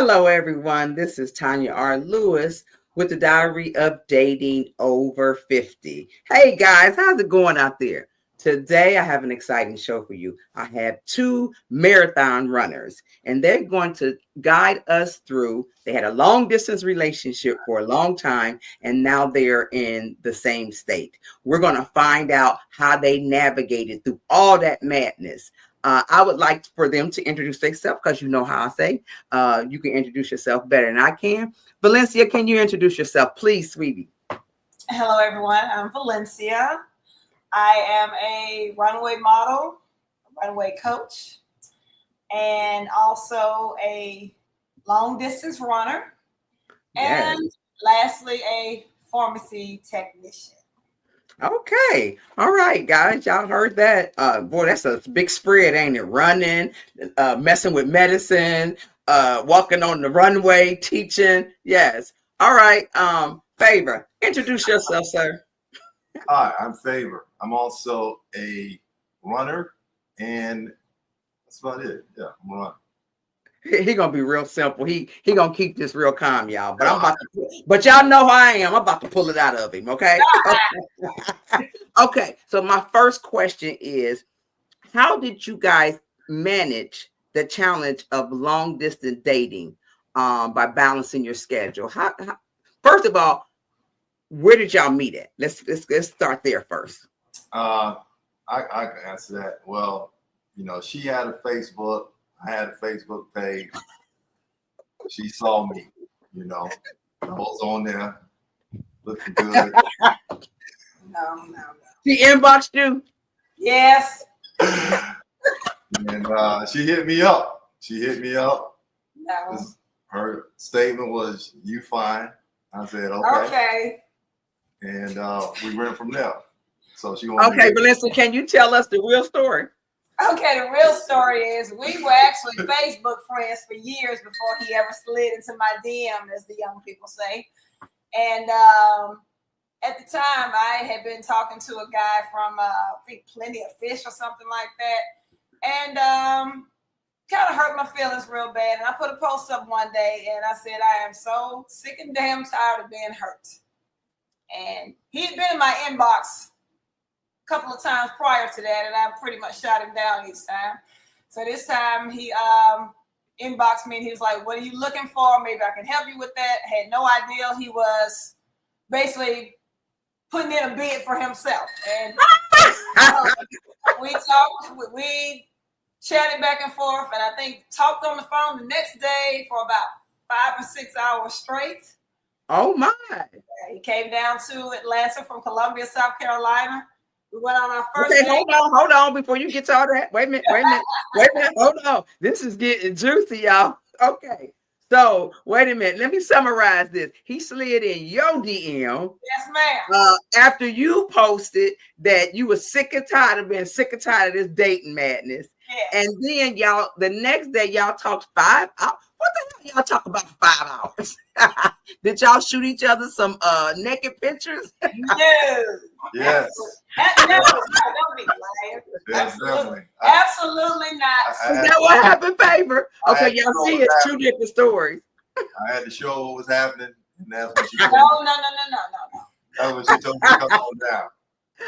Hello, everyone. This is Tonya R. Lewis with the Diary of Dating Over 50. Hey, guys, how's it going out there? Today, I have an exciting show for you. I have two marathon runners, and they're going to guide us through. They had a long distance relationship for a long time, and now they're in the same state. We're going to find out how they navigated through all that madness. I would like for them to introduce themselves because you know how I say you can introduce yourself better than I can. Valencia, can you introduce yourself, please, sweetie? Hello, everyone. I'm Valencia. I am a runway model, a runway coach, and also a long distance runner. Yes. And lastly, a pharmacy technician. Okay. All right, guys. Y'all heard that. Boy, that's a big spread, ain't it? Running, messing with medicine, walking on the runway, teaching. Yes. All right. Favor, introduce yourself, sir. Hi, I'm Favor. I'm also a runner, and that's about it. Yeah, I'm a runner. He gonna be real simple. He gonna keep this real calm, y'all. But but y'all know who I am. I'm about to pull it out of him. Okay. Okay. So my first question is, how did you guys manage the challenge of long distance dating by balancing your schedule? How first of all, where did y'all meet at? Let's start there first. I can answer that. Well, she had a Facebook. I had a Facebook page. She saw me. I was on there looking good. No. She inboxed you? Yes. And she hit me up. No. Her statement was, "You fine." I said, "Okay." Okay. And we went from there. So she Okay, Melissa, can you tell us the real story? Okay, the real story is we were actually Facebook friends for years before he ever slid into my DM, as the young people say. And at the time, I had been talking to a guy from, I think, Plenty of Fish or something like that. And kind of hurt my feelings real bad. And I put a post up one day and I said, I am so sick and damn tired of being hurt. And he had been in my inbox a couple of times prior to that, and I pretty much shot him down each time. So this time he inboxed me and he was like, "What are you looking for? Maybe I can help you with that." Had no idea he was basically putting in a bid for himself. And we talked, we chatted back and forth, and I think talked on the phone the next day for about 5 or 6 hours straight. Oh my! He came down to Atlanta from Columbia, South Carolina. We went on our first Okay, date. hold on before you get to all that. Wait a minute, hold on. This is getting juicy, y'all. Okay. So wait a minute. Let me summarize this. He slid in your DM. Yes, ma'am. After you posted that you were sick and tired of this dating madness. Yes. And then y'all, the next day, y'all talked 5 hours. What the hell y'all talk about for 5 hours? Did y'all shoot each other some naked pictures? No. Yes. No, don't be lying. Yes, definitely. Absolutely not. Is that what happened, Favor? Okay, y'all see it's 2 different stories. I had to show what was happening, and that's what she told No. me. That's what she told me to come on down.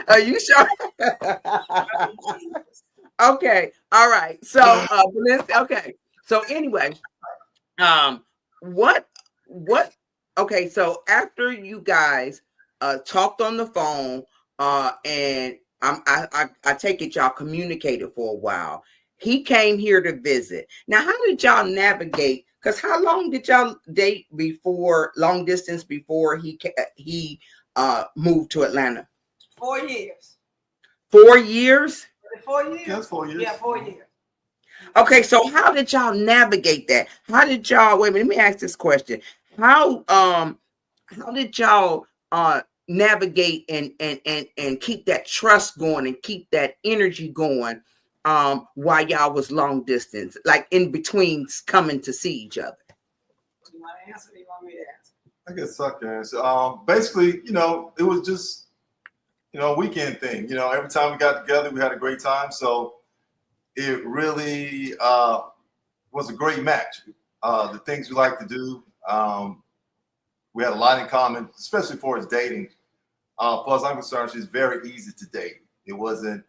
Are you sure? Okay, all right. So, okay. So anyway, what? Okay, so after you guys talked on the phone, and I take it y'all communicated for a while. He came here to visit. Now, how did y'all navigate? Because how long did y'all date before long distance before he moved to Atlanta? 4 years. 4 years? 4 years? Yes, 4 years. Yeah, 4 years. Okay, so how did y'all navigate that? How did y'all wait a minute, let me ask this question. How did y'all navigate and keep that trust going and keep that energy going while y'all was long distance, like in between coming to see each other? You want to answer or you want me to answer? I guess I can answer. Basically, it was just, a weekend thing. Every time we got together, we had a great time. So it really was a great match. the things we like to do. We had a lot in common, especially for his dating. Plus, I'm concerned she's very easy to date. It wasn't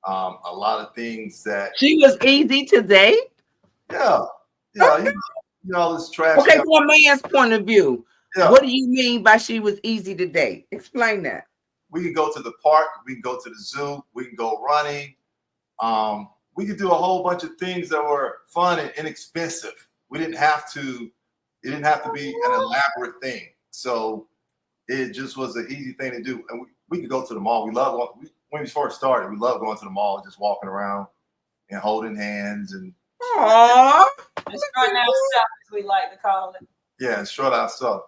a lot of things that. She was easy to date. Yeah, yeah, you know this trash. Okay, from a man's point of view, Yeah. What do you mean by she was easy to date? Explain that. We can go to the park. We can go to the zoo. We can go running. We could do a whole bunch of things that were fun and inexpensive. We didn't have to. It didn't have to be an elaborate thing. So it just was an easy thing to do. And we could go to the mall. We love when we first started. We loved going to the mall, and just walking around and holding hands and. Aww. Just right now, stuff, as we like to call it. Yeah, and short out stuff.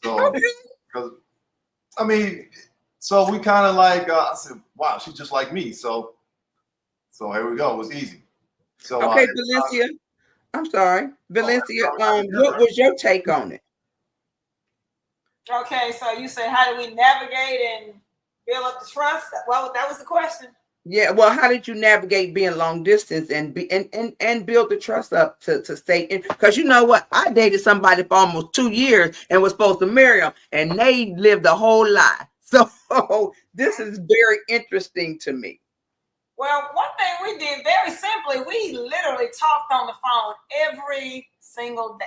So, because I mean, so we kind of like I said, wow, she's just like me. So here we go. It was easy. So okay, Valencia. I'm sorry, Valencia. What was your take on it? Okay, so you say, how do we navigate and build up the trust? Well, that was the question. Yeah, well, how did you navigate being long distance and build the trust up to stay in? Because you know what, I dated somebody for almost 2 years and was supposed to marry them, and they lived a whole lie. So this is very interesting to me. Well, one thing we did very simply, we literally talked on the phone every single day.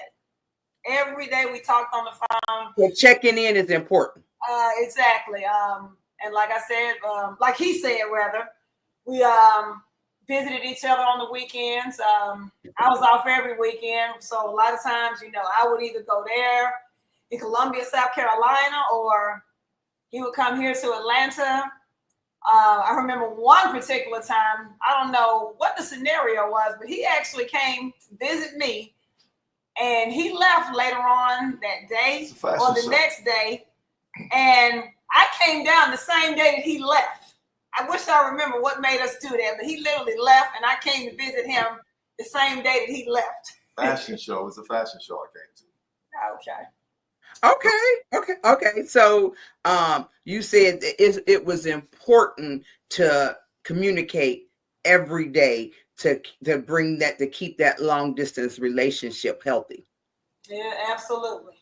Every day we talked on the phone. So checking in is important. Exactly. And like I said, like he said, rather, we visited each other on the weekends. I was off every weekend. So a lot of times, you know, I would either go there in Columbia, South Carolina, or he would come here to Atlanta. I remember one particular time, I don't know what the scenario was, but he actually came to visit me, and he left later on that day or the next day, and I came down the same day that he left. I wish I remember what made us do that, but he literally left, and I came to visit him the same day that he left. Fashion show. It was a fashion show I came to. Okay. So you said it was important to communicate every day to bring that, to keep that long distance relationship healthy. Yeah, absolutely.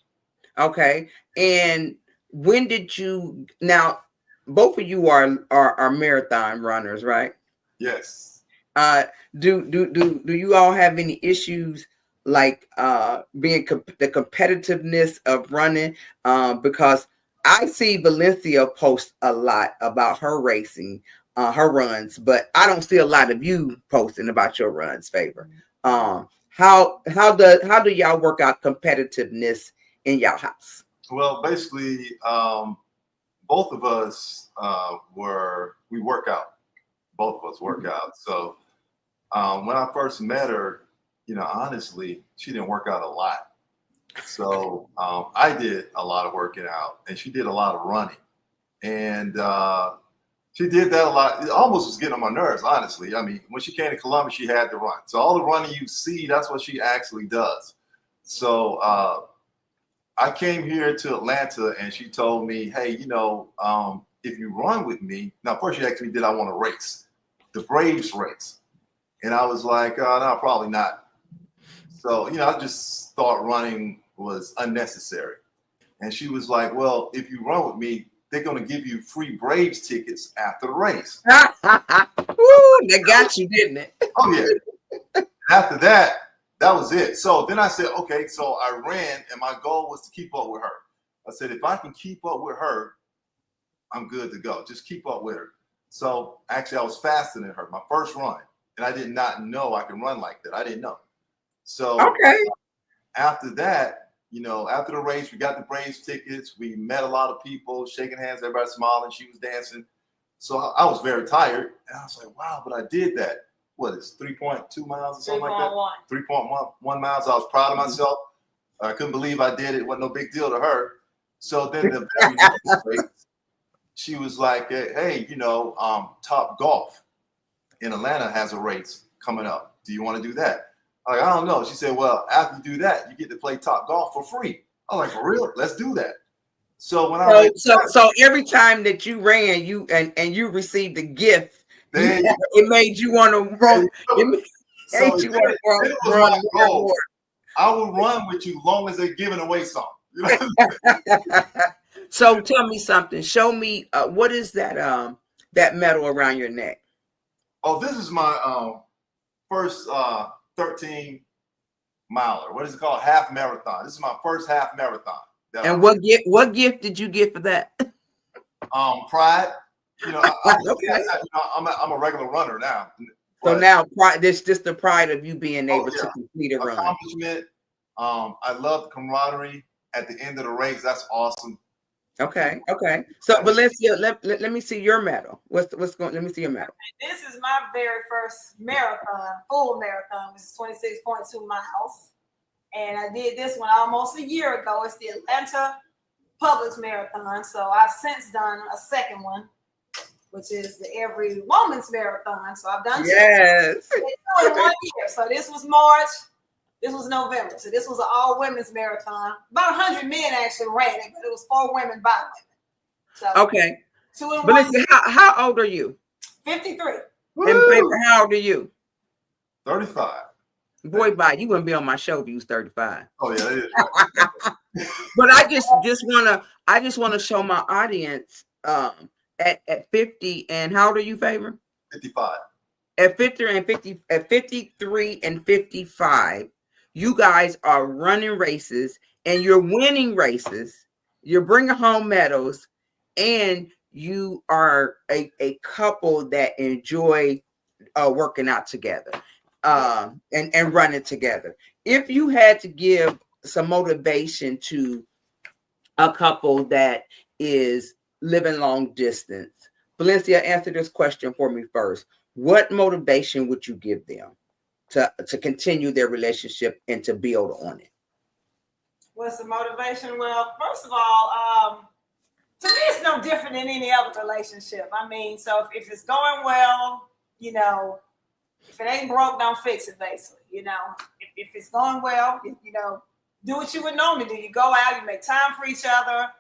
Okay. And when did you, now both of you are marathon runners, right? Yes. Do you all have any issues like being the competitiveness of running? Because I see Valencia post a lot about her racing, her runs, but I don't see a lot of you posting about your runs. Favor. How do y'all work out competitiveness in y'all house? Well, basically, both of us we work out. Both of us work out. So when I first met her, you know, honestly, she didn't work out a lot. So I did a lot of working out, and she did a lot of running. And she did that a lot. It almost was getting on my nerves, honestly. I mean, when she came to Columbia, she had to run. So all the running you see, that's what she actually does. So I came here to Atlanta, and she told me, hey, you know, if you run with me, now first she asked me, did I want to race? The Braves race. And I was like, no, probably not. So, you know, I just thought running was unnecessary. And she was like, well, if you run with me, they're going to give you free Braves tickets after the race. Woo, they got you, didn't it? Oh, yeah. After that, that was it. So then I said, okay, so I ran, and my goal was to keep up with her. I said, if I can keep up with her, I'm good to go. Just keep up with her. So actually, I was faster than her, my first run. And I did not know I could run like that. I didn't know. So after that, you know, after the race, we got the Braves tickets. We met a lot of people, shaking hands, everybody smiling. She was dancing. So I was very tired. And I was like, wow, but I did that. What is 3.2 miles or something like that? 3.1 miles. I was proud of myself. I couldn't believe I did it. It wasn't no big deal to her. So then the very next race, she was like, hey, you know, Top Golf in Atlanta has a race coming up. Do you want to do that? I'm like, I don't know. She said, well, after you do that, you get to play Top Golf for free. I'm like, for real? Let's do that. So when so every time that you ran, you and you received a gift, it made you want to run. It made you want to run more. I will run with you long as they're giving away something. You know? So tell me something. Show me what is that medal around your neck? Oh, this is my first 13 miler. What is it called? Half marathon. This is my first half marathon. And what gift did you get for that? Pride. You know, Okay. I'm a regular runner now. So But, now pride, this just the pride of you being able to complete a run. Accomplishment. I love the camaraderie at the end of the race. That's awesome. Okay. So Valencia, let me see your medal. What's going? Let me see your medal. This is my very first marathon, full marathon, which is 26.2 miles. And I did this one almost a year ago. It's the Atlanta Publix Marathon. So I've since done a second one, which is the Every Woman's Marathon. So I've done Yes. two in 1 year. So this was March. This was November. So this was an all-women's marathon. About 100 men actually ran it, but it was 4 women by women. So Okay. 2 in 1 But year. how old are you? 53. And Faber, how old are you? 35. Boy, bye. You wouldn't be on my show if you was 35. Oh yeah, it is. But I just wanna show my audience at 50, and how old are you, Faber? 55. At 53 and 55, you guys are running races and you're winning races. You're bringing home medals, and you are a couple that enjoy working out together and running together. If you had to give some motivation to a couple that is living long distance, Valencia, answer this question for me first. What motivation would you give them to continue their relationship and to build on it? What's the motivation? Well, first of all, to me, it's no different than any other relationship. I mean, so if it's going well, you know, if it ain't broke, don't fix it, basically. You know, if it's going well, you know, do what you would normally do. You go out, you make time for each other.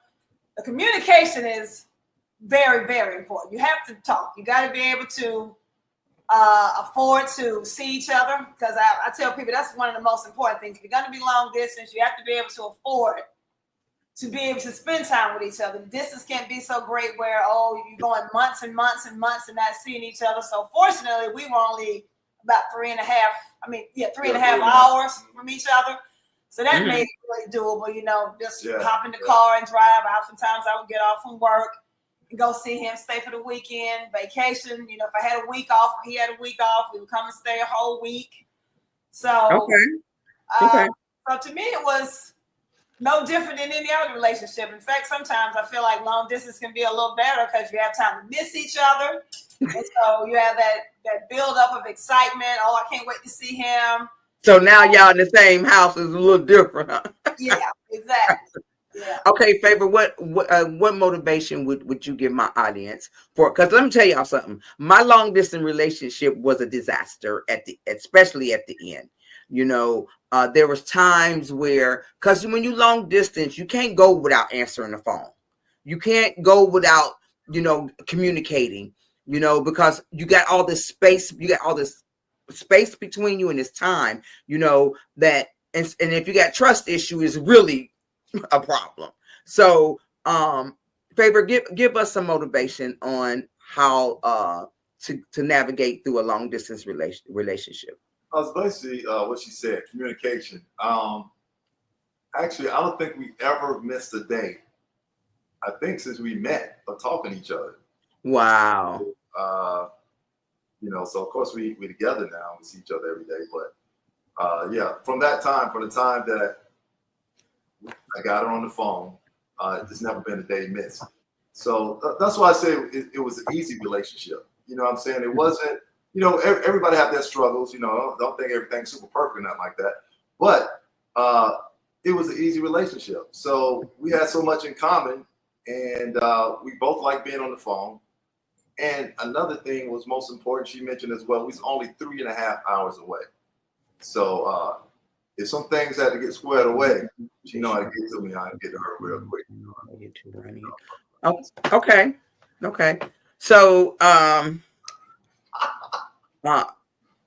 The communication is very, very important. You have to talk. You got to be able to afford to see each other, because I tell people that's one of the most important things. If you're going to be long distance, you have to be able to afford to be able to spend time with each other. The distance can't be so great where, you're going months and months and months and not seeing each other. So fortunately, we were only about 3.5 hours from each other. So that made it really doable, you know, just hop in the car and drive out. Sometimes I would get off from work and go see him, stay for the weekend, vacation. You know, if I had a week off, he had a week off, we would come and stay a whole week. So, Okay. So to me, it was no different than any other relationship. In fact, sometimes I feel like long distance can be a little better because you have time to miss each other. And so you have that build up of excitement. Oh, I can't wait to see him. So now y'all in the same house is a little different, huh? Yeah, exactly. Yeah. Okay, Favor, what motivation would you give my audience for? Because let me tell y'all something. My long distance relationship was a disaster especially at the end. You know, there was times where, because when you long distance, you can't go without answering the phone. You can't go without, you know, communicating. You know, because you got all this space. You got all this space between you and this time. You know that, and if you got trust issue, is really a problem. So Favor, give us some motivation on how to navigate through a long distance relationship. I was basically what she said, communication. Actually, I don't think we ever missed a day. I think since we met of talking to each other. Wow. You know, so of course we together now. We see each other every day. But yeah, from that time, from the time that I got her on the phone, there's never been a day missed. So that's why I say it was an easy relationship. You know what I'm saying? It wasn't, you know, everybody have their struggles. You know, don't think everything's super perfect, nothing like that. But it was an easy relationship. So we had so much in common, and we both like being on the phone. And another thing was most important, she mentioned as well, we was only 3.5 hours away. So if some things had to get squared away, she know how to get to me, how to get to her real quick. Oh, okay. So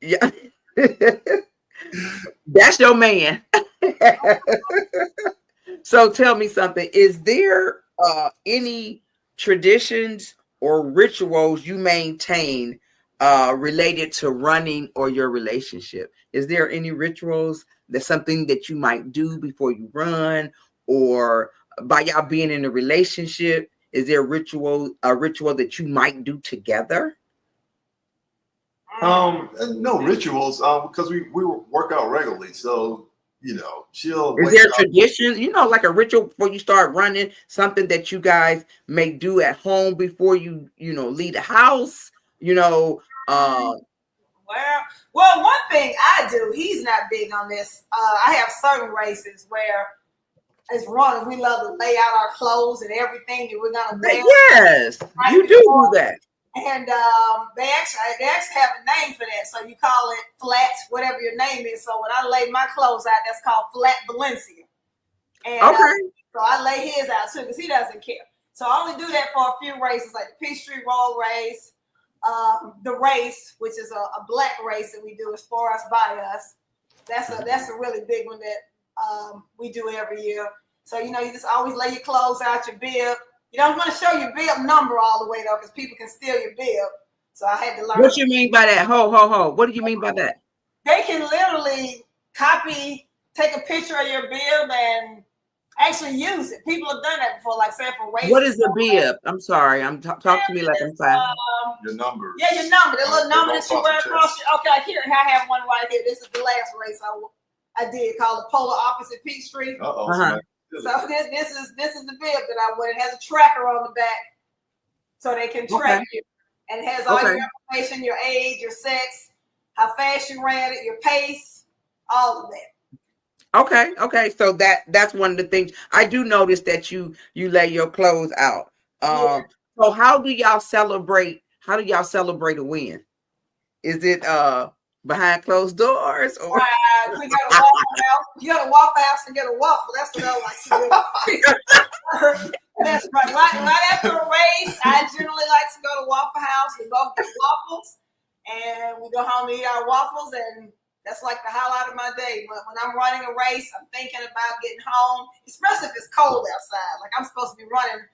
yeah. That's your man. So tell me something. Is there any traditions or rituals you maintain related to running or your relationship? Is there any rituals that's something that you might do before you run, or by y'all being in a relationship? Is there a ritual that you might do together? No rituals, because we work out regularly. So, you know, she'll Is wake there a up. tradition, like a ritual before you start running, something that you guys may do at home before leave the house? You know, uh, Well, one thing I do, he's not big on this. I have certain races where as runners, we love to lay out our clothes and everything that we're gonna wear yes, right you do before. that. And they actually have a name for that. So you call it flat, whatever your name is. So when I lay my clothes out, that's called flat Valencia. And Okay, so I lay his out too because he doesn't care. So I only do that for a few races, like the Peachtree Roll race, the race, which is a black race that we do as far as by us. That's a really big one that we do every year. So you just always lay your clothes out, your bib. You don't want to show your bib number all the way though, because people can steal your bib. So I had to learn. what you mean by that? Ho ho ho! What do you mean by that? They can literally take a picture of your bib and actually use it. People have done that before, like say for races. What is a bib? I'm sorry. Talk to me like I'm fine. Your numbers. Yeah, your number, the little number that you wear across your. Okay, here I have one right here. This is the last race I did called the Polar Opposite Peachtree. Uh-huh. So this is the bib that I wear. It has a tracker on the back, so they can track you, and it has all your information, your age, your sex, how fast you ran it, your pace, all of that. Okay. So that's one of the things I do notice that you lay your clothes out. Yeah. So how do y'all celebrate? How do y'all celebrate a win? Is it behind closed doors or? Right. We got a Waffle House. You got a Waffle House and get a waffle. That's what I like to do. That's right. Right after a race, I generally like to go to Waffle House. We both get waffles, and we go home and eat our waffles, and that's like the highlight of my day. But when I'm running a race, I'm thinking about getting home, especially if it's cold outside. Like I'm supposed to be running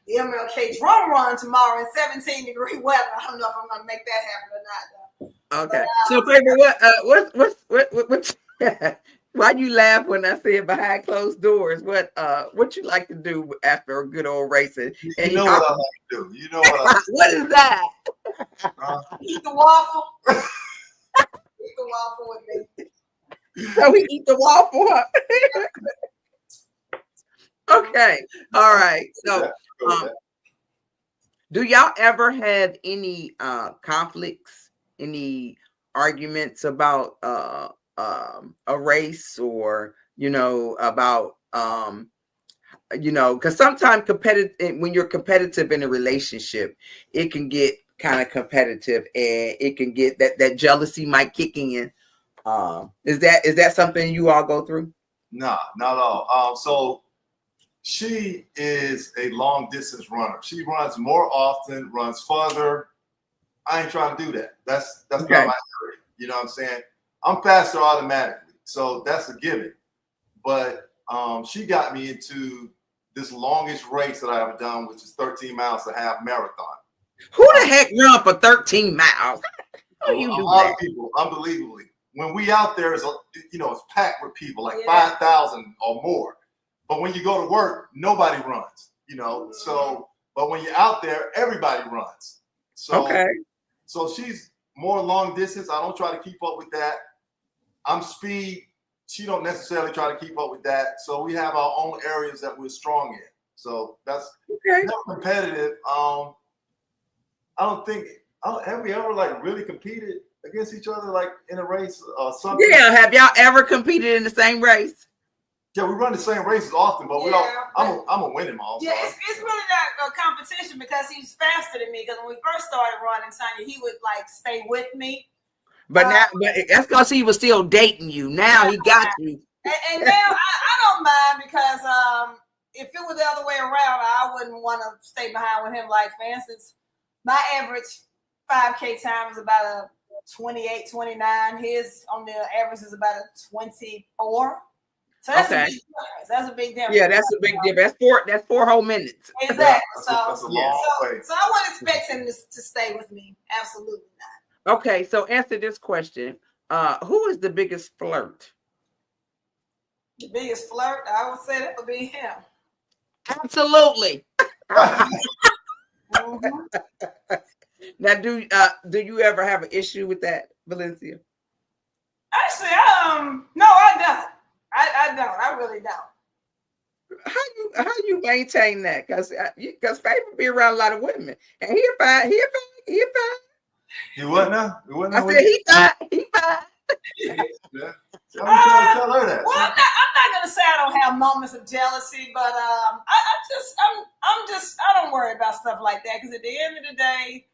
the MLK drum run tomorrow in 17-degree weather. I don't know if I'm going to make that happen or not, though. Okay. So, favorite, what? Why you laugh when I say behind closed doors? What you like to do after a good old racing? And you know what I like to do. You know what I what is that? Eat the waffle. Eat the waffle with me. So we eat the waffle. Okay. All right. So, do y'all ever have any conflicts, any arguments about a race, or about because sometimes when you're competitive in a relationship, it can get kind of competitive, and it can get that jealousy might kick in. Is that something you all go through? No, not at all. So she is a long distance runner. She runs more often, runs further. I ain't trying to do that. That's not my area. You know what I'm saying? I'm faster automatically, so that's a given. But she got me into this longest race that I ever done, which is 13 miles, a half marathon. Who the heck run for 13 miles? How do you do a lot that? of people, unbelievably. When we out there, it's packed with people, like 5,000 or more. But when you go to work, nobody runs. So but when you're out there, everybody runs. So she's more long distance. I don't try to keep up with that. I'm speed. She don't necessarily try to keep up with that. So we have our own areas that we're strong in. So that's never competitive. I don't think have we ever really competed against each other like in a race or something? Yeah, have y'all ever competed in the same race? Yeah, we run the same races often, but I'm a winning mom. Yeah, it's really not a competition because he's faster than me. Because when we first started running, Tonya, he would stay with me. But that's because he was still dating you. Now he got you. And now I don't mind because if it was the other way around, I wouldn't want to stay behind with him. Like for instance, my average 5K time is about 28, 29. His on the average is about a 24. So that's a big difference. That's a big difference. Yeah, that's a big difference. That's four whole minutes. Exactly. That's a long way. So I wouldn't expect him to stay with me. Absolutely not. Okay, so answer this question. Who is the biggest flirt? The biggest flirt, I would say that would be him. Absolutely. Mm-hmm. Now, do you ever have an issue with that, Valencia? Actually, no, I don't. I don't. I really don't. How you maintain that? Because Favorite be around a lot of women, and he fine. You what now? You what now? I said he fine. Yeah. I'm tell her that. Well, I'm not gonna say I don't have moments of jealousy, but I don't worry about stuff like that because at the end of the day,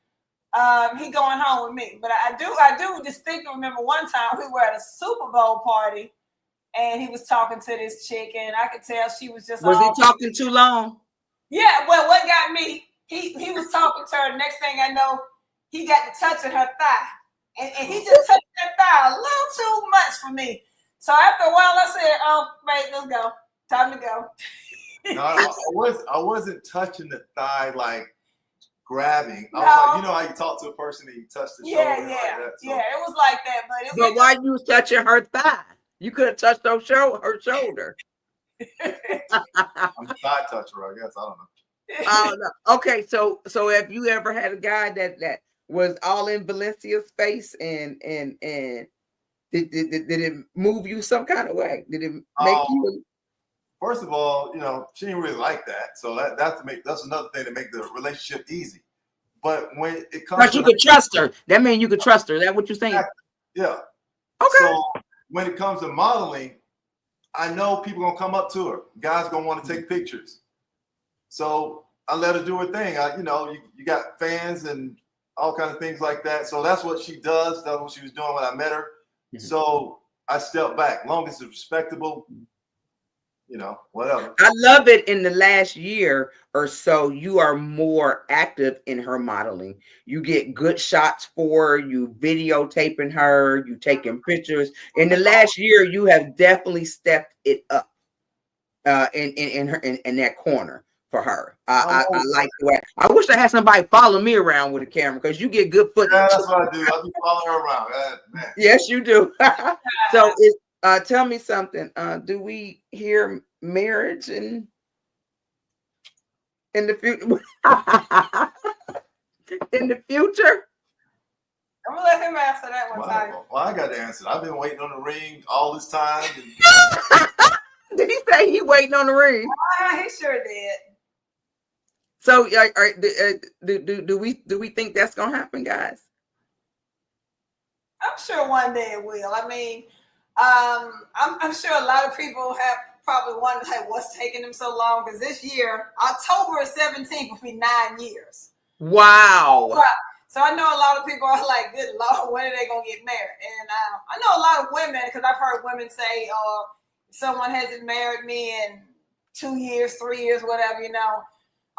he going home with me. But I do distinctly remember one time we were at a Super Bowl party and he was talking to this chick and I could tell she was just. Was he talking too long? Yeah. Well, what got me? He was talking to her. Next thing I know, he got to touching her thigh. And he just touched that thigh a little too much for me. So after a while, I said, "Oh, wait, let's go. Time to go." No, I wasn't touching the thigh like grabbing. I was like, you know how you talk to a person and you touch the shoulder like that. So. Yeah, it was like that. But why you was touching her thigh? You could have touched her shoulder. I'm a thigh toucher, I guess. I don't know. Okay, so have you ever had a guy that was all in Valencia's face and did it move you some kind of way? Did it make you? First of all, she didn't really like that, so that's another thing to make the relationship easy. But when it comes, but you could trust her. That means you could trust her. Is that what you're saying? Yeah. Okay. So when it comes to modeling, I know people gonna come up to her. Guys gonna want to take pictures. So I let her do her thing. You got fans and all kinds of things like that. So that's what she does. That's what she was doing when I met her. Mm-hmm. So I stepped back. Long as it's respectable, whatever. I love it. In the last year or so, you are more active in her modeling. You get good shots for her. You videotaping her. You taking pictures. In the last year, you have definitely stepped it up in that corner for her. I like the way. I wish I had somebody follow me around with a camera because you get good footage. Yeah, that's what I do. I be following her around. Man. Yes, you do. So tell me something. Do we hear marriage in the future? In the future? I'm gonna let him answer that one time. Well, I got the answer. I've been waiting on the ring all this time. Did he say he waiting on the ring? He sure did. So, do we think that's gonna happen, guys? I'm sure one day it will. I mean, I'm sure a lot of people have probably wondered what's taking them so long because this year, October 17th will be 9 years. Wow. So I know a lot of people are like, good Lord, when are they going to get married? And I know a lot of women, because I've heard women say, someone hasn't married me in 2 years, 3 years, whatever,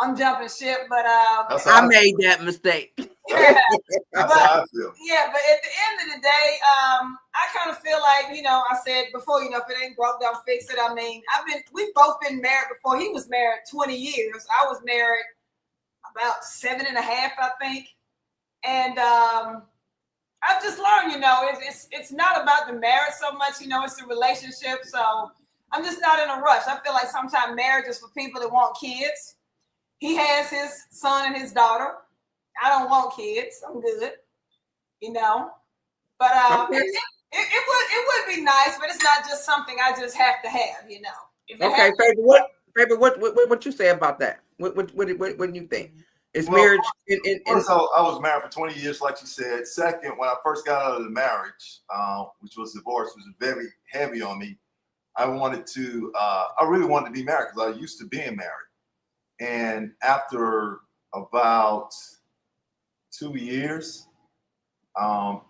I'm jumping ship. But I made that mistake. That's how I feel. Yeah, but at the end of the day, I kind of feel like, I said before, if it ain't broke, don't fix it. I mean, we've both been married before. He was married 20 years. I was married about 7.5, I think. And I've just learned, it's not about the marriage so much, it's the relationship. So I'm just not in a rush. I feel like sometimes marriage is for people that want kids. He has his son and his daughter. I don't want kids. I'm good, But okay. it would be nice, but it's not just something I just have to have, Okay, Favorite, what you say about that? What do you think? Is marriage first of all, I was married for 20 years, like you said. Second, when I first got out of the marriage, which was divorce, was very heavy on me. I really wanted to be married because I used to being married. And after about 2 years, I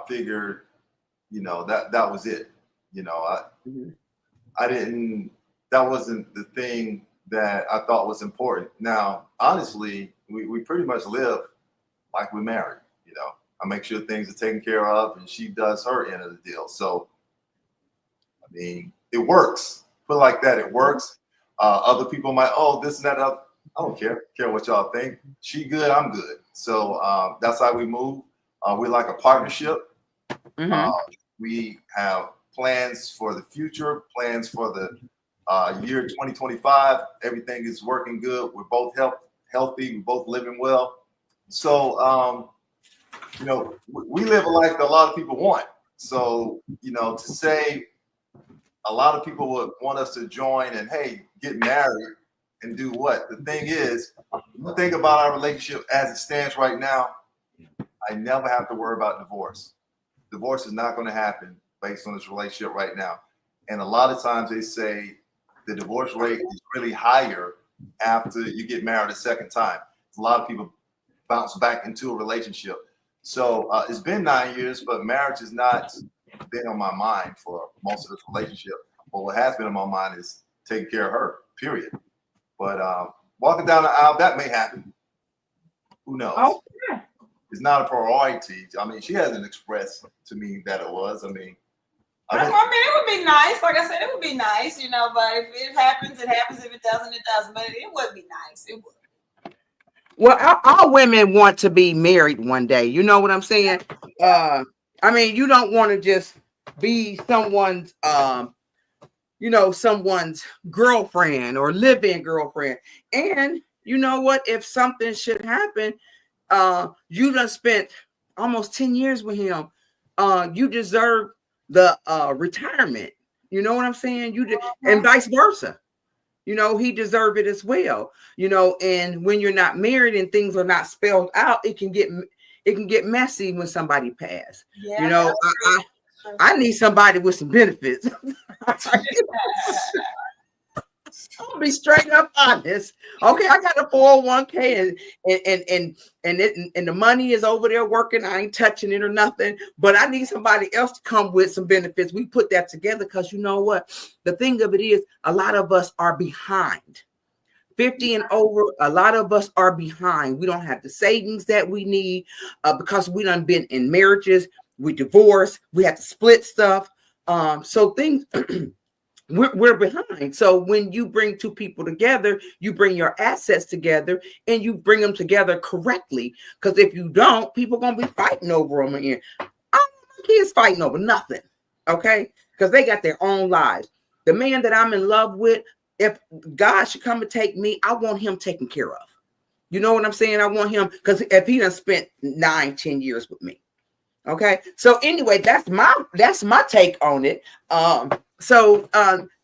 figured, that was it. I didn't, that wasn't the thing that I thought was important. Now, honestly, we pretty much live like we're married, I make sure things are taken care of, and she does her end of the deal. So, I mean, it works. Put it like that, it works. Other people might, oh, this and that. I don't care what y'all think. She good, I'm good. So that's how we move. We're like a partnership. Mm-hmm. We have plans for the future, plans for the year 2025. Everything is working good. We're both healthy. We're both living well. So, you know, we live a life that a lot of people want. So, you know, to say a lot of people would want us to join and, hey, get married and do what? The thing is, the thing about our relationship as it stands right now, I never have to worry about divorce. Divorce is not going to happen based on this relationship right now. And a lot of times they say the divorce rate is really higher after you get married a second time. A lot of people bounce back into a relationship. So it's been 9 years, but marriage has not been on my mind for most of this relationship. But what has been on my mind is taking care of her, period. But walking down the aisle, that may happen. Who knows? Oh, It's not a priority. I mean, she hasn't expressed to me that it was. I mean, I mean, it would be nice. Like I said, it would be nice, you know. But if it happens, it happens. If it doesn't, it doesn't. But it would be nice. It would. well, all women want to be married one day. You know what I'm saying? I mean, you don't want to just be someone's, someone's girlfriend or live-in girlfriend. And you know what? If something should happen, you done spent almost 10 years with him. You deserve the retirement. You know what I'm saying? And vice versa. You know, he deserved it as well. You know, and when you're not married and things are not spelled out, it can get messy when somebody passes. Yeah, you know, I need somebody with some benefits. I'll be straight up honest. Okay, I got a 401k and the money is over there working. I ain't touching it or nothing, but I need somebody else to come with some benefits. We put that together because you know what? The thing of it is, a lot of us are behind. 50 and over, a lot of us are behind. We don't have the savings that we need because we done been in marriages. We divorced. We have to split stuff. So things. We're behind. So when you bring two people together, you bring your assets together and you bring them together correctly. Because if you don't, people are going to be fighting over them again. I don't want my kids fighting over nothing. Okay? Because they got their own lives. The man that I'm in love with, if God should come and take me, I want him taken care of. You know what I'm saying? I want him, because if he done spent 9-10 years with me. Okay. So anyway, that's my take on it. So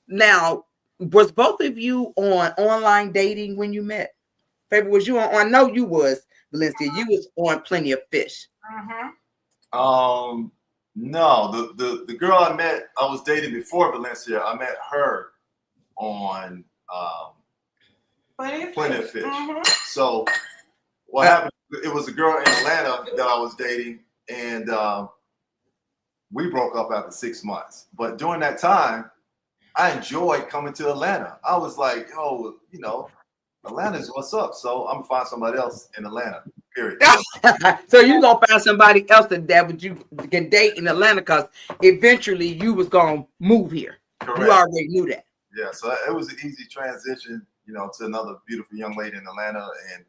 now, was both of you on online dating when you met? Baby, was you on? I know you was, Valencia. You was on Plenty of Fish. Mm-hmm. No, the girl I was dating before Valencia. I met her on Plenty of Fish. Mm-hmm. So what happened? It was a girl in Atlanta that I was dating, and we broke up after 6 months. But during that time, I enjoyed coming to Atlanta. I was like, yo, you know, Atlanta's what's up. So I'm gonna find somebody else in Atlanta. Period. So you gonna find somebody else that you can date in Atlanta, because eventually you was gonna move here. Correct. You already knew that. Yeah. So it was an easy transition, you know, to another beautiful young lady in Atlanta, and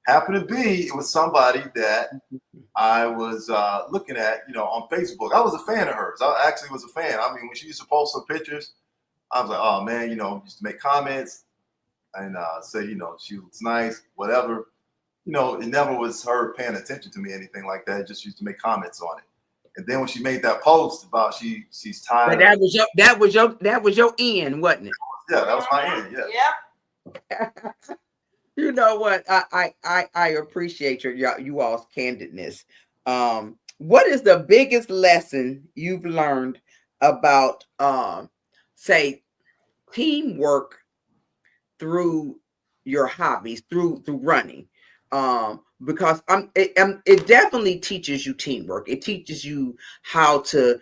happened to be it was somebody that I was looking at, you know, on Facebook. I was a fan of hers. I actually was a fan. I mean, when she used to post some pictures, I was like, oh man, you know, used to make comments and say, you know, she looks nice, whatever. You know, it never was her paying attention to me, anything like that. Just used to make comments on it. And then when she made that post about she's tired. But that was your end, wasn't it? Yeah, that was my end. Yeah. Yep. You know what? I appreciate you all's candidness. What is the biggest lesson you've learned about say teamwork through your hobbies, through running? Because it definitely teaches you teamwork. It teaches you how to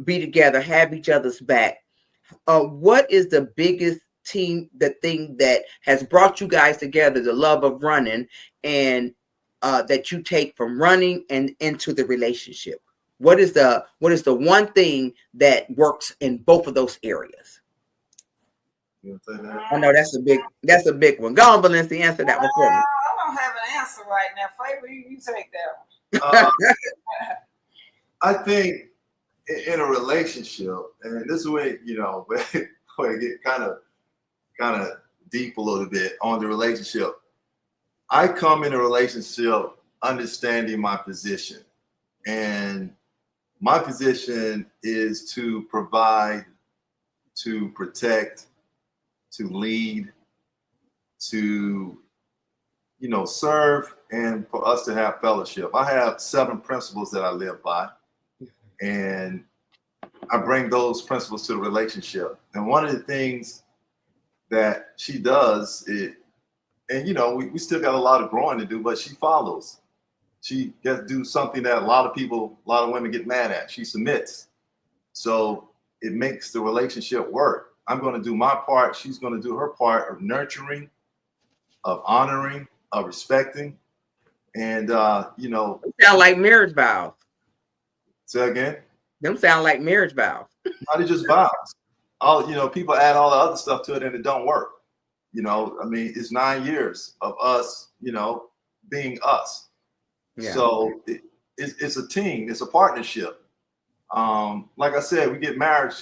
be together, have each other's back. What is the biggest the thing that has brought you guys together, the love of running, and that you take from running and into the relationship? What is the one thing that works in both of those areas? You want to say that? I know that's a big one. Go on, Valencia, answer that one for me. I don't have an answer right now. Favor, you take that one. Uh, I think in a relationship, and this is where where it get kind of deep a little bit on the relationship. I come in a relationship understanding my position, and my position is to provide, to protect, to lead, to serve, and for us to have fellowship. I have 7 principles that I live by, and I bring those principles to the relationship. And one of the things that she does is, and we still got a lot of growing to do, but she follows. She gets to do something that a lot of women get mad at. She submits. So it makes the relationship work. I'm going to do my part. She's going to do her part of nurturing, of honoring, of respecting. And, Sound like marriage vows. Say again? Them sound like marriage vows. Not just vows. People add all the other stuff to it and it don't work. It's 9 years of us, being us. Yeah. So it's a team. It's a partnership. Like I said, we get married,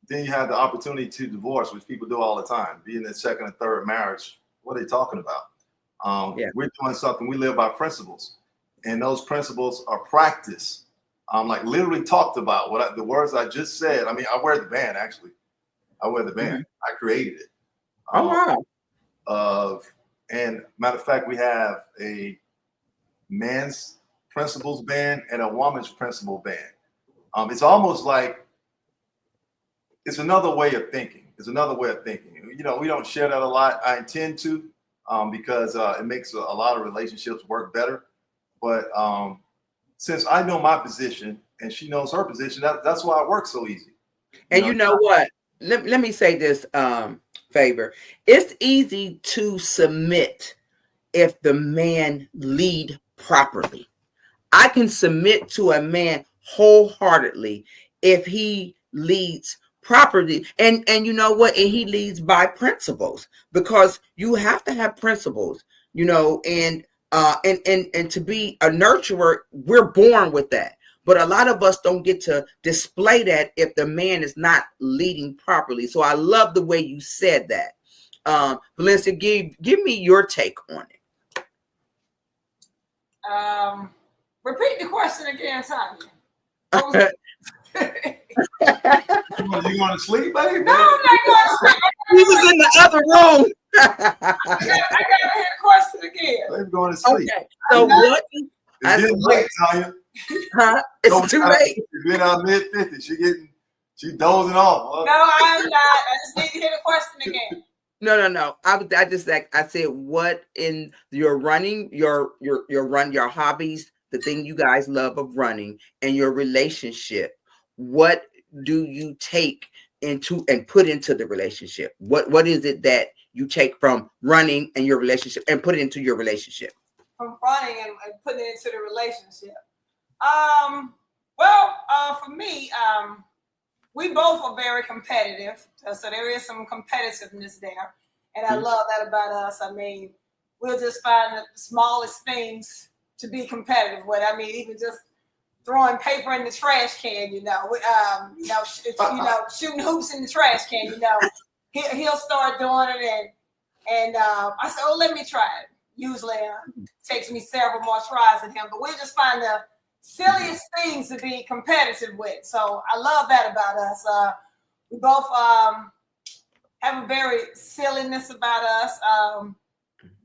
then you have the opportunity to divorce, which people do all the time. Being in second and third marriage, what are they talking about? We're doing something. We live by principles, and those principles are practiced. Like literally talked about the words I just said. I wear the band actually. I wear the band. Mm-hmm. I created it. Oh wow. And matter of fact, we have a man's principles band and a woman's principle band. It's almost like it's another way of thinking. It's another way of thinking. We don't share that a lot. I intend to, because it makes a lot of relationships work better. But since I know my position and she knows her position, that's why it works so easy. And you know what? Let me say this, Favor. It's easy to submit if the man lead properly. I can submit to a man wholeheartedly if he leads properly. And you know what? And he leads by principles, because you have to have principles, and to be a nurturer, we're born with that. But a lot of us don't get to display that if the man is not leading properly. So I love the way you said that. Valencia, give me your take on it. Repeat the question again, Tonya. You going to sleep, baby? No, I'm not going to sleep. He was in the other room. I gotta hear the question again. Baby going to sleep. Okay. So what? It's getting late, Tonya. Huh? It's too late. She's been out mid-50s. She dozing off. No, I'm not. I just need to hear the question again. No. I said, what in your running, your hobbies, the thing you guys love of running, and your relationship, what do you take into and put into the relationship? What is it that you take from running and your relationship and put it into your relationship? From running and putting it into the relationship. For me, we both are very competitive. So there is some competitiveness there. And I love that about us. We'll just find the smallest things to be competitive with. Even just throwing paper in the trash can, shooting hoops in the trash can, he'll start doing it. And I said, let me try it. Usually it takes me several more tries than him, but we'll just find the silliest things to be competitive with. So I love that about us. We both have a very silliness about us.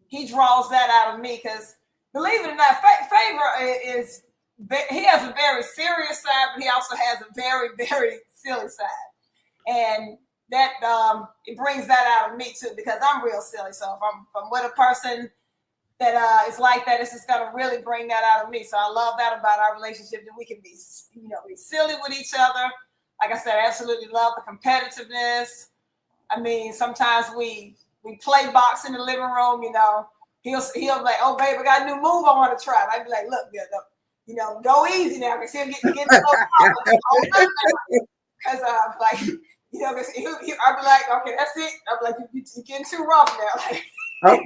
He draws that out of me because, believe it or not, Favor he has a very serious side, but he also has a very, very silly side. And that it brings that out of me too, because I'm real silly. So if I'm with a person that is like that, it's just gonna really bring that out of me. So I love that about our relationship, that we can be, be silly with each other. Like I said, I absolutely love the competitiveness. Sometimes we play box in the living room, he'll be like, "Oh, babe, I got a new move I want to try." I'd be like, "Look, you know, go easy now, because he'll get because like, you know, because I'd be like, "Okay, that's it." I'd be like, "You're getting too rough now." Oh.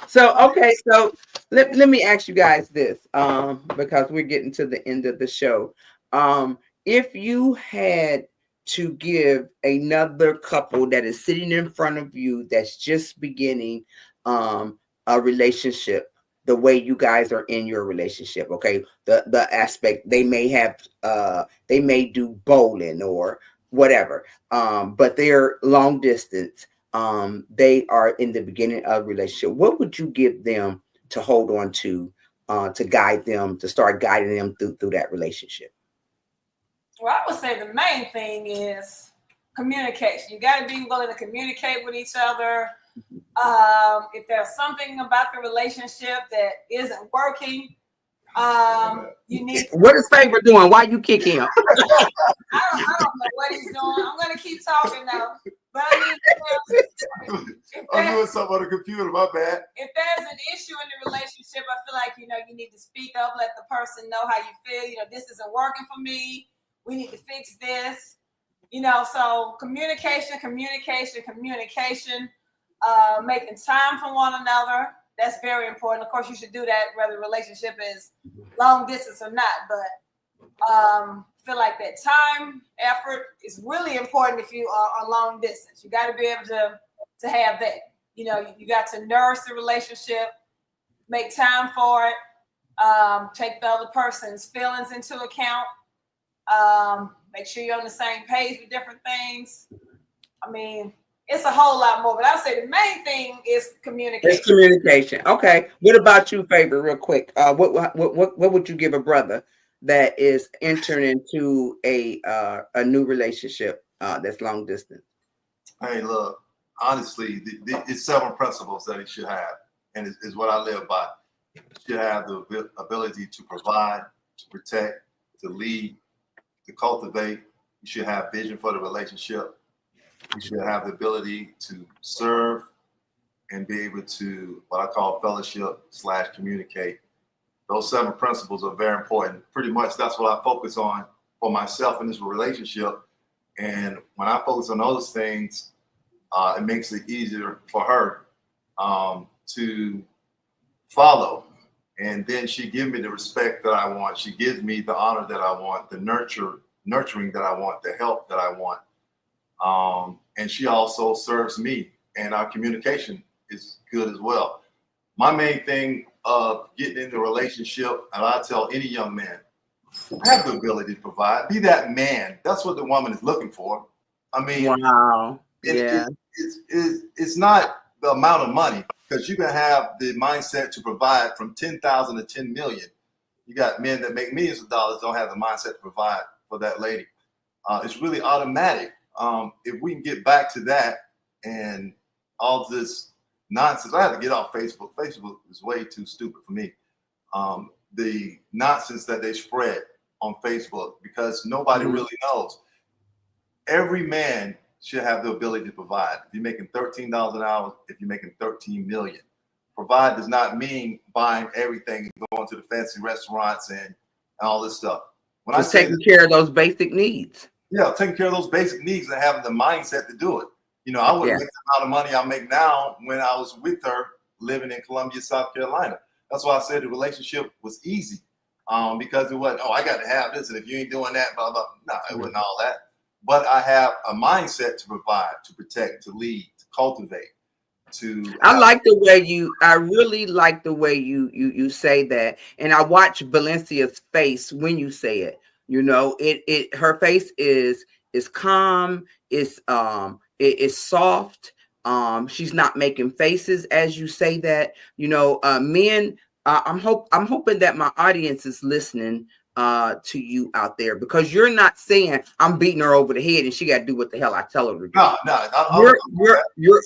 So okay, so let me ask you guys this, because we're getting to the end of the show. If you had to give another couple that is sitting in front of you that's just beginning a relationship, the way you guys are in your relationship, okay, the aspect they may have, they may do bowling or whatever, but they're long distance, they are in the beginning of a relationship, what would you give them to hold on to guide them, to start guiding them through that relationship? Well, I would say the main thing is communication. You got to be willing to communicate with each other. If there's something about the relationship that isn't working, you need to, what is Favor doing? Why you kick him? I don't know what he's doing. I'm going to keep talking now. But I mean, I'm doing something on the computer, my bad. If there's an issue in the relationship, I feel like, you know, you need to speak up, let the person know how you feel. You know, this isn't working for me. We need to fix this. You know, so communication, making time for one another. That's very important. Of course, you should do that whether the relationship is long distance or not. But feel like that time, effort is really important if you are on long distance. You got to be able to have that. You know, you got to nurse the relationship, make time for it, take the other person's feelings into account, make sure you're on the same page with different things. I mean, it's a whole lot more, but I'll say the main thing is communication. It's communication. Okay. What about you, Favor, real quick? What would you give a brother that is entering into a new relationship that's long distance? Hey, look, honestly, it's several principles that he should have, and is what I live by. He should have the ability to provide, to protect, to lead, to cultivate. You should have vision for the relationship. You should have the ability to serve and be able to, what I call fellowship/communicate. Those 7 principles are very important. Pretty much that's what I focus on for myself in this relationship. And when I focus on those things, it makes it easier for her to follow. And then she gives me the respect that I want. She gives me the honor that I want, the nurturing that I want, the help that I want. And she also serves me, and our communication is good as well. My main thing of getting into a relationship, and I tell any young man, have the ability to provide. Be that man. That's what the woman is looking for. I mean, wow. Yeah. It's not the amount of money, because you can have the mindset to provide from 10,000 to 10 million. You got men that make millions of dollars, don't have the mindset to provide for that lady. It's really automatic. If we can get back to that and all this nonsense, I had to get off Facebook. Facebook is way too stupid for me. The nonsense that they spread on Facebook, because nobody really knows. Every man should have the ability to provide. If you're making $13 an hour, if you're making 13 million, provide does not mean buying everything and going to the fancy restaurants and all this stuff. When Just taking care of those basic needs. Yeah, taking care of those basic needs and having the mindset to do it. You know, I wouldn't make the amount of money I make now when I was with her living in Columbia, South Carolina. That's why I said the relationship was easy, because it wasn't, oh, I got to have this, and if you ain't doing that, blah, blah. No, it wasn't all that. But I have a mindset to provide, to protect, to lead, to cultivate, I really like the way you say that. And I watch Valencia's face when you say it. You know, her face is calm, it's soft. She's not making faces as you say that. You know, men, I'm hoping that my audience is listening to you out there, because you're not saying I'm beating her over the head and she got to do what the hell I tell her to do.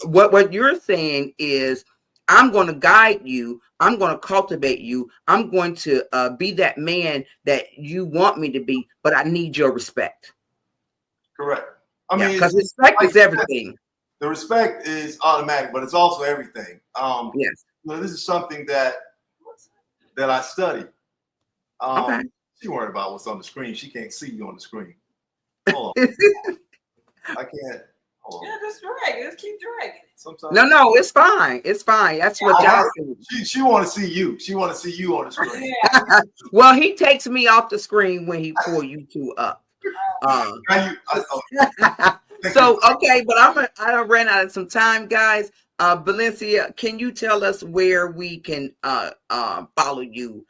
What you're saying is, I'm going to guide you. I'm going to cultivate you. I'm going to be that man that you want me to be, but I need your respect. Correct. I mean, because respect is everything. the respect is automatic, but it's also everything. Yes. This is something that I study. Okay. She worried about what's on the screen. She can't see you on the screen. Hold on. I can't. Hold on. Yeah, just drag it. Just keep dragging it. Sometimes. No, it's fine. It's fine. That's what y'all see. She want to see you. She want to see you on the screen. Yeah. Well, he takes me off the screen when he pull you two up. So okay, but I done ran out of some time, guys. Valencia, can you tell us where we can follow you?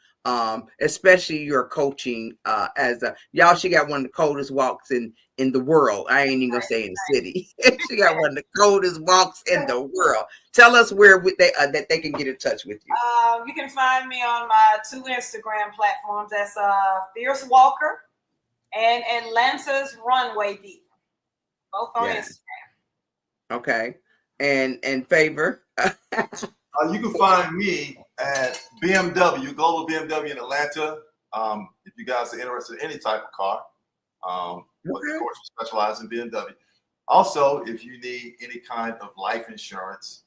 Especially your coaching as a y'all. She got one of the coldest walks in the world. I ain't even gonna say in the city. She got one of the coldest walks in the world. Tell us where that they can get in touch with you. You can find me on my 2 Instagram platforms. That's Fierce Walker and Atlanta's Runway Deep. Both on Instagram. Okay. And Favor. You can find me at BMW, Global BMW in Atlanta. If you guys are interested in any type of car, but of course we specialize in BMW. Also, if you need any kind of life insurance,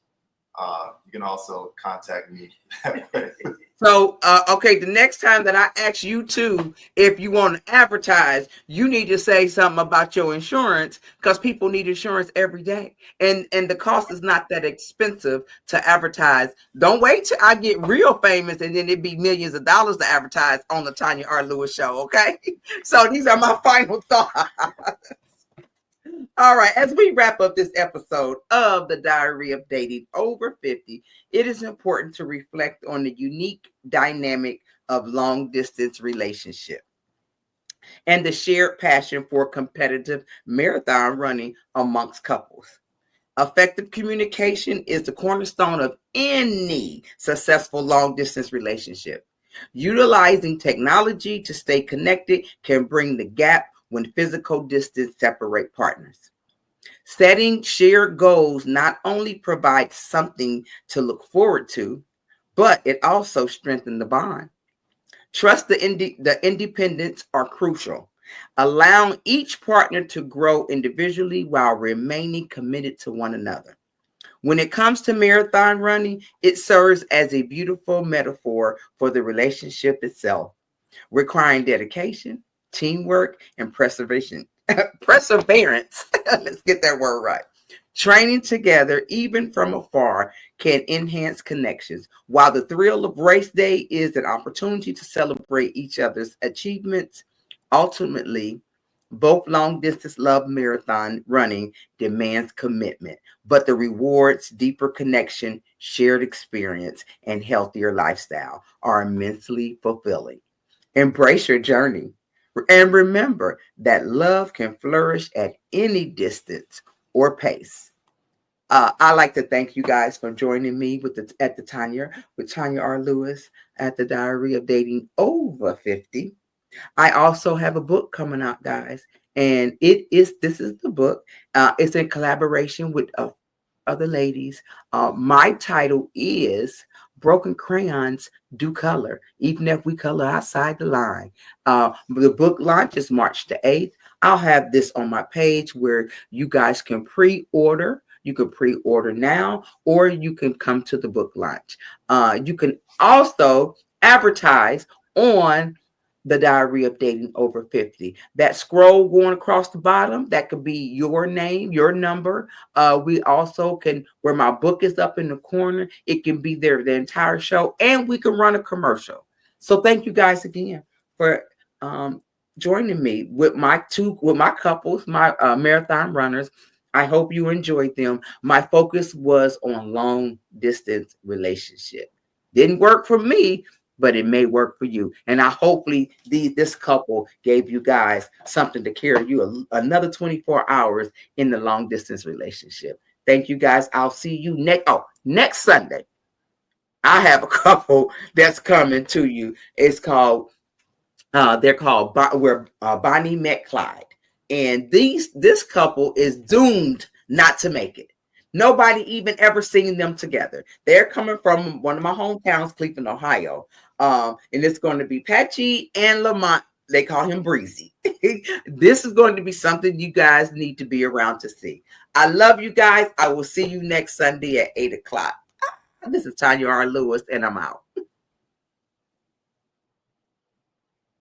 you can also contact me that way. So, okay, the next time that I ask you two, if you want to advertise, you need to say something about your insurance because people need insurance every day. And the cost is not that expensive to advertise. Don't wait till I get real famous and then it'd be millions of dollars to advertise on the Tonya R. Lewis show, okay? So these are my final thoughts. All right, as we wrap up this episode of the Diary of Dating Over 50, it is important to reflect on the unique dynamic of long distance relationship and the shared passion for competitive marathon running amongst couples. Effective communication is the cornerstone of any successful long distance relationship. Utilizing technology to stay connected can bring the gap when physical distance separate partners. Setting shared goals not only provides something to look forward to, but it also strengthens the bond. Trust the independence are crucial, allowing each partner to grow individually while remaining committed to one another. When it comes to marathon running, it serves as a beautiful metaphor for the relationship itself, requiring dedication, teamwork, and perseverance. Perseverance. Let's get that word right. Training together, even from afar, can enhance connections, while the thrill of race day is an opportunity to celebrate each other's achievements. Ultimately, both long distance love marathon running demands commitment, but the rewards, deeper connection, shared experience, and healthier lifestyle are immensely fulfilling. Embrace your journey. And remember that love can flourish at any distance or pace. I'd like to thank you guys for joining me with Tonya R. Lewis at the Diary of Dating Over 50. I also have a book coming out, guys, and this is the book. It's in collaboration with other ladies. My title is Broken Crayons Do Color, even if we color outside the line. The book launches March the 8th. I'll have this on my page where you guys can pre-order. You can pre-order now, or you can come to the book launch. You can also advertise on the Diary of Dating Over 50. That scroll going across the bottom, that could be your name, your number. We also can, where my book is up in the corner, it can be there the entire show, and we can run a commercial. So thank you guys again for joining me with my couples, my marathon runners. I hope you enjoyed them. My focus was on long distance relationship. Didn't work for me, but it may work for you. And I hopefully this couple gave you guys something to carry you another 24 hours in the long distance relationship. Thank you guys. I'll see you next Sunday. I have a couple that's coming to you. It's called they're called Bonnie met Clyde. And this couple is doomed not to make it. Nobody even ever seen them together. They're coming from one of my hometowns, Cleveland, Ohio. And it's going to be Patchy and Lamont. They call him Breezy. This is going to be something you guys need to be around to see. I love you guys. I will see you next Sunday at 8 o'clock. This is Tonya R. Lewis, and I'm out.